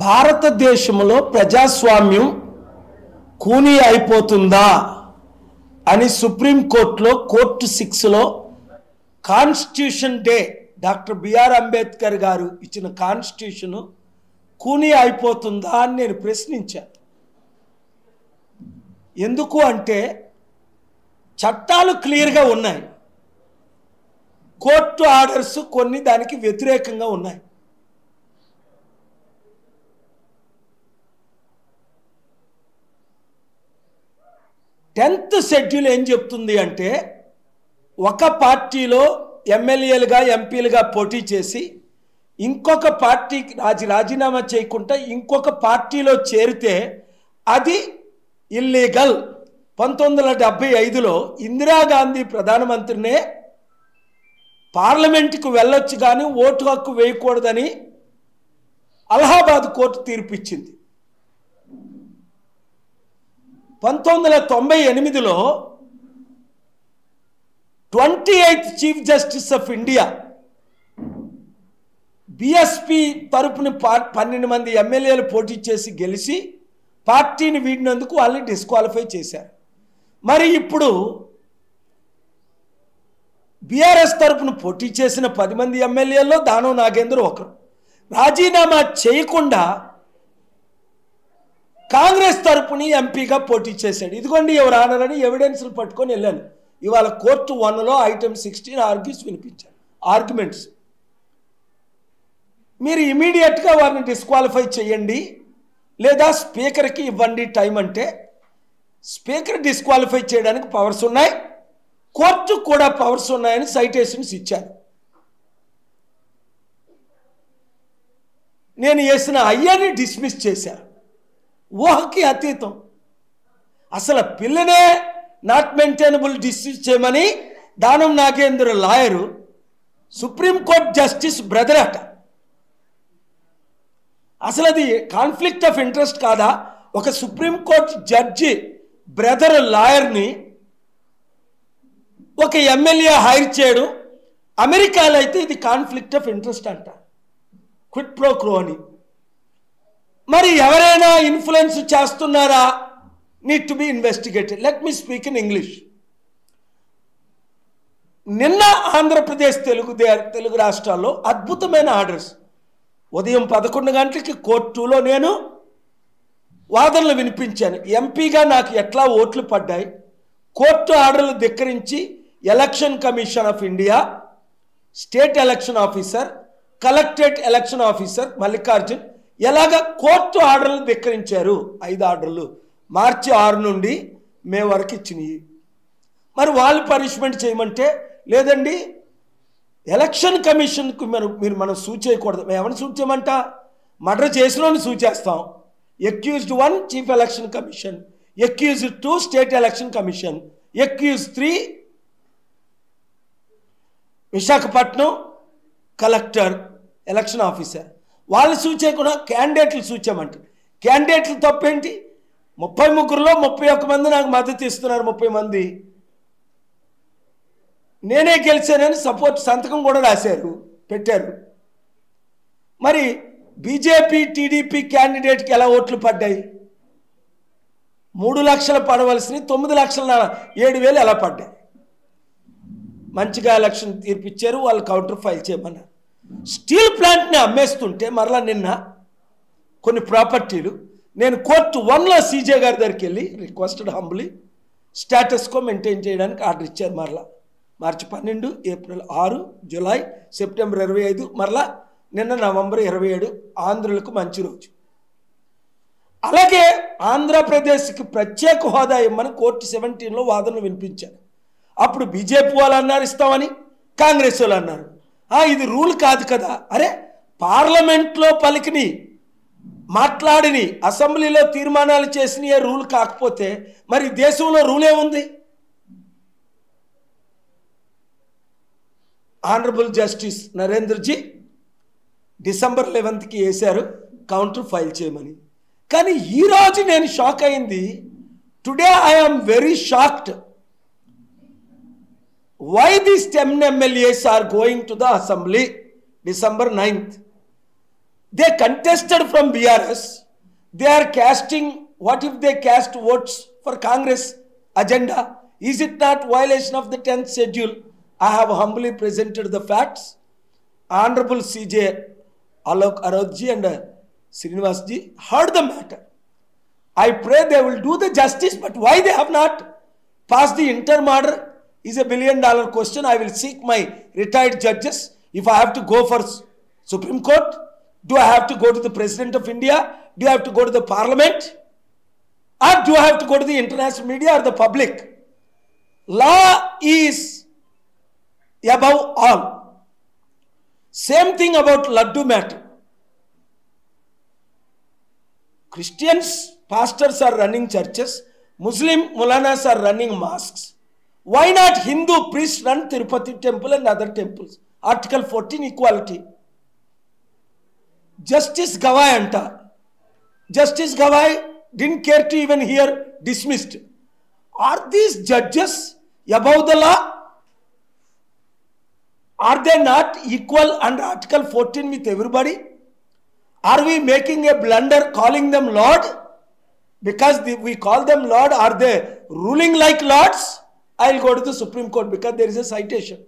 భారతదేశంలో ప్రజాస్వామ్యం కూనీ అయిపోతుందా అని సుప్రీం కోర్టులో కోర్టు 6లో constitution day doctor BR Ambedkar గారు ఇచ్చిన కాన్స్టిట్యూషన్ కూనీ అయిపోతుందా అని నేను ప్రశ్నించాను. ఎందుకు అంటే చట్టాలు క్లియర్గా ఉన్నాయి, కోర్టు ఆర్డర్స్ కొన్ని దానికి వ్యతిరేకంగా ఉన్నాయి. టెన్త్ షెడ్యూల్ ఏం చెప్తుంది అంటే ఒక పార్టీలో ఎమ్మెల్యేలుగా ఎంపీలుగా పోటీ చేసి ఇంకొక పార్టీకి రాజీనామా చేయకుండా ఇంకొక పార్టీలో చేరితే అది ఇల్లీగల్. 1975లో ఇందిరాగాంధీ ప్రధానమంత్రినే పార్లమెంటుకు వెళ్ళొచ్చు కానీ ఓటు హక్కు వేయకూడదని అలహాబాద్ కోర్టు తీర్పిచ్చింది. 1998లో 28th chief justice of India BSP తరపున 12 మంది ఎమ్మెల్యేలు పోటీ చేసి గెలిచి పార్టీని వీడినందుకు వాళ్ళని డిస్క్వాలిఫై చేశారు. మరి ఇప్పుడు బీఆర్ఎస్ తరపున పోటీ చేసిన 10 మంది ఎమ్మెల్యేల్లో దానం నాగేంద్ర ఒకరు రాజీనామా చేయకుండా కాంగ్రెస్ తరపుని ఎంపీగా పోటీ చేశాడు. ఇదిగోండి ఎవరు ఆనరని ఎవిడెన్స్లు పట్టుకొని వెళ్ళాను. ఇవాళ కోర్టు 1లో ఐటమ్ 16 ఆర్గ్యూస్ వినిపించారు, ఆర్గ్యుమెంట్స్. మీరు ఇమీడియట్గా వారిని డిస్క్వాలిఫై చేయండి లేదా స్పీకర్కి ఇవ్వండి టైం అంటే స్పీకర్ డిస్క్వాలిఫై చేయడానికి పవర్స్ ఉన్నాయి, కోర్టు కూడా పవర్స్ ఉన్నాయని సైటేషన్స్ ఇచ్చారు. నేను వేసిన అయ్యాన్ని డిస్మిస్ చేశారు. ఊహకి అతీతం. అసలు పిల్లనే నాట్ మెయింటైనబుల్ డిస్మిస్ చేయమని దానం Nagendra lawyer supreme court justice brother అట. అసలు అది కాన్ఫ్లిక్ట్ ఆఫ్ ఇంట్రెస్ట్ కాదా? ఒక సుప్రీంకోర్టు జడ్జి బ్రదర్ లాయర్ని ఒక ఎమ్మెల్యే హైర్ చేయడం, అమెరికాలో అయితే ఇది కాన్ఫ్లిక్ట్ ఆఫ్ ఇంట్రెస్ట్ అంట, క్విడ్ ప్రో క్రో అని. మరి ఎవరైనా ఇన్ఫ్లుయెన్స్ చేస్తున్నారా? Need to be investigated. Let me speak in English. నిన్న ఆంధ్రప్రదేశ్ తెలుగు రాష్ట్రాల్లో అద్భుతమైన ఆర్డర్స్. ఉదయం 11 గంటలకి కోర్టు 2లో నేను వాదనలు వినిపించాను. ఎంపీగా నాకు ఎట్లా ఓట్లు పడ్డాయి, కోర్టు ఆర్డర్లు ధిక్కరించి election commission of India, state election officer, collectorate election officer Mallikarjun ఎలాగ కోర్టు ఆర్డర్లు ధిక్కరించారు. 5 ఆర్డర్లు మార్చి 6 నుండి మే వరకు ఇచ్చినాయి. మరి వాళ్ళు పనిష్మెంట్ చేయమంటే లేదండి, ఎలక్షన్ కమిషన్కు మనం సూట్ చేయకూడదు. ఎవరిని సూట్ చేయమంట? మర్డర్ చేసిన వాళ్ళని సూట్ చేస్తాం. Accused 1 chief election commission, accused 2 state election commission, accused 3 Visakhapatnam collector election officer. వాళ్ళు సూట్ చేయకుండా క్యాండిడేట్లు సూట్ చేయమంటారు. క్యాండిడేట్లు తప్పేంటి? 33లో 31 మంది నాకు మద్దతు ఇస్తున్నారు. 30 మంది నేనే గెలిచానని సపోర్ట్ సంతకం కూడా రాశారు, పెట్టారు. మరి బీజేపీ టీడీపీ క్యాండిడేట్కి ఎలా ఓట్లు పడ్డాయి? 3 లక్షలు పడవలసినవి 9,07,000 ఎలా పడ్డాయి? మంచిగా ఎలక్షన్ తీర్పిచ్చారు, వాళ్ళు కౌంటర్ ఫైల్ చేయమన్నారు. స్టీల్ ప్లాంట్ని అమ్మేస్తుంటే మరలా నిన్న కొన్ని ప్రాపర్టీలు నేను కోర్టు 1లో సీజే గారి దగ్గరికి వెళ్ళి రిక్వెస్టెడ్ హంబ్లీ స్టేటస్కో మెయింటైన్ చేయడానికి ఆర్డర్ ఇచ్చారు. మరలా మార్చి 12, ఏప్రిల్ 6, జూలై, సెప్టెంబర్ 25, మరలా నిన్న నవంబర్ 27 ఆంధ్రులకు మంచి రోజు. అలాగే ఆంధ్రప్రదేశ్కి ప్రత్యేక హోదా ఇమ్మని కోర్టు 17లో వాదనలు వినిపించారు. అప్పుడు బీజేపీ వాళ్ళు అన్నారు ఇస్తామని, కాంగ్రెస్ వాళ్ళు అన్నారు ఇది రూల్ కాదు కదా. అరే, పార్లమెంట్లో పలికిని మాట్లాడిని అసెంబ్లీలో తీర్మానాలు చేసిన రూల్ కాకపోతే మరి దేశంలో రూల్ ఏముంది? ఆనరబుల్ జస్టిస్ నరేంద్రజీ డిసెంబర్ 11కి వేశారు కౌంటర్ ఫైల్ చేయమని. కానీ ఈరోజు నేను షాక్ అయింది. Today I am very shocked. Why these 10 MLAs are going to the assembly December 9th? They contested from BRS. They are casting, what if they cast votes for Congress agenda? Is it not violation of the 10th schedule? I have humbly presented the facts. Honorable CJ Alok Arodji and Srinivasji heard the matter. I pray they will do the justice, but why they have not passed the interim order is $1 billion question. I will seek my retired judges. If I have to go for Supreme Court, do I have to go to the President of India? Do I have to go to the Parliament? Or do I have to go to the international media or the public? Law is above all. Same thing about Laddu matter. Christians, pastors are running churches. Muslim Mulanas are running mosques. Why not Hindu priests run Tirupati temple and other temples? Article 14 equality. Justice Gawai anta. Justice Gawai didn't care to even hear, dismissed. Are these judges above the law? Are they not equal under Article 14 with everybody? Are we making a blunder calling them Lord? Because we call them Lord, are they ruling like lords? I'll go to the Supreme Court because there is a citation.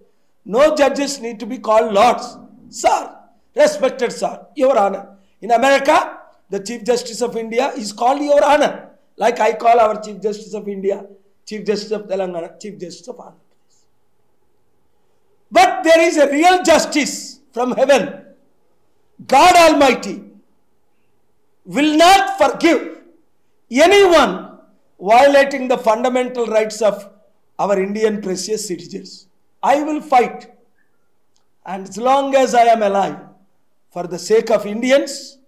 No judges need to be called lords. Sir, respected sir, Your Honor. In America, the Chief Justice of India is called Your Honor. Like I call our Chief Justice of India, Chief Justice of Telangana, Chief Justice of Andhra Pradesh. But there is a real justice from heaven. God Almighty will not forgive anyone violating the fundamental rights of our Indian precious citizens. I will fight. And as long as I am alive, for the sake of Indians,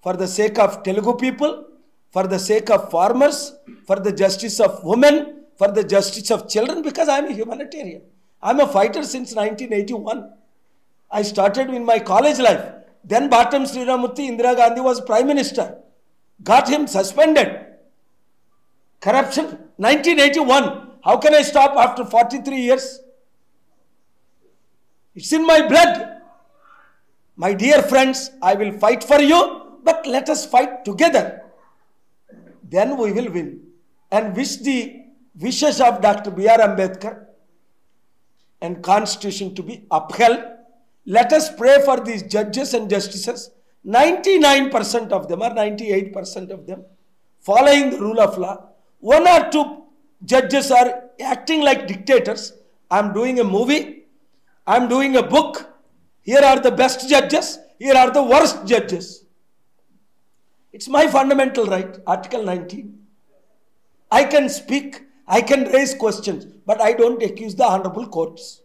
for the sake of Telugu people, for the sake of farmers, for the justice of women, for the justice of children, because I am a humanitarian. I am a fighter since 1981. I started in my college life. Then Bhattam Sriramurthy, Indira Gandhi was Prime Minister. Got him suspended. Corruption, 1981. How can I stop after 43 years? It's in my blood. My dear friends, I will fight for you, but let us fight together. Then we will win. And wish the wishes of Dr. B.R. Ambedkar and Constitution to be upheld. Let us pray for these judges and justices. 99% of them or 98% of them following the rule of law. 1 or 2 judges are acting like dictators. I am doing a movie. I am doing a book. Here are the best judges. Here are the worst judges. It's my fundamental right, Article 19. I can speak, I can raise questions, but I don't accuse the honorable courts.